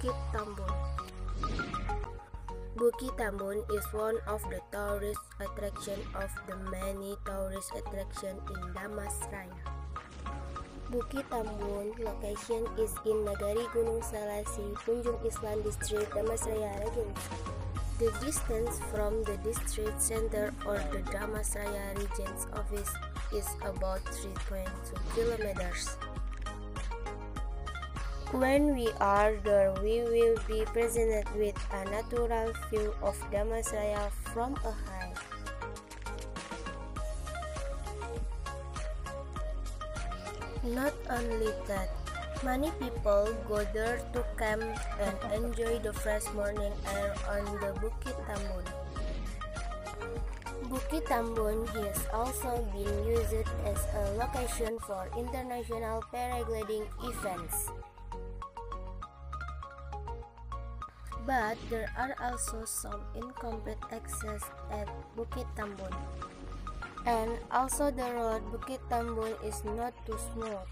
Bukit Tambun. Bukit Tambun is one of the tourist attractions of the many tourist attractions in Damastraya. Bukit Tambun location is in Nagari Gunung Salasi, Punjung Islam District, Damastraya Regency. The distance from the district center or the Damastraya Region's office is about 3.2 kilometers. When we are there, we will be presented with a natural view of Damastraya from a height. Not only that, many people go there to camp and enjoy the fresh morning air on the Bukit Tambun. Bukit Tambun has also been used as a location for international paragliding events. But there are also some incomplete access at Bukit Tambun. And also the road Bukit Tambun is not too smooth.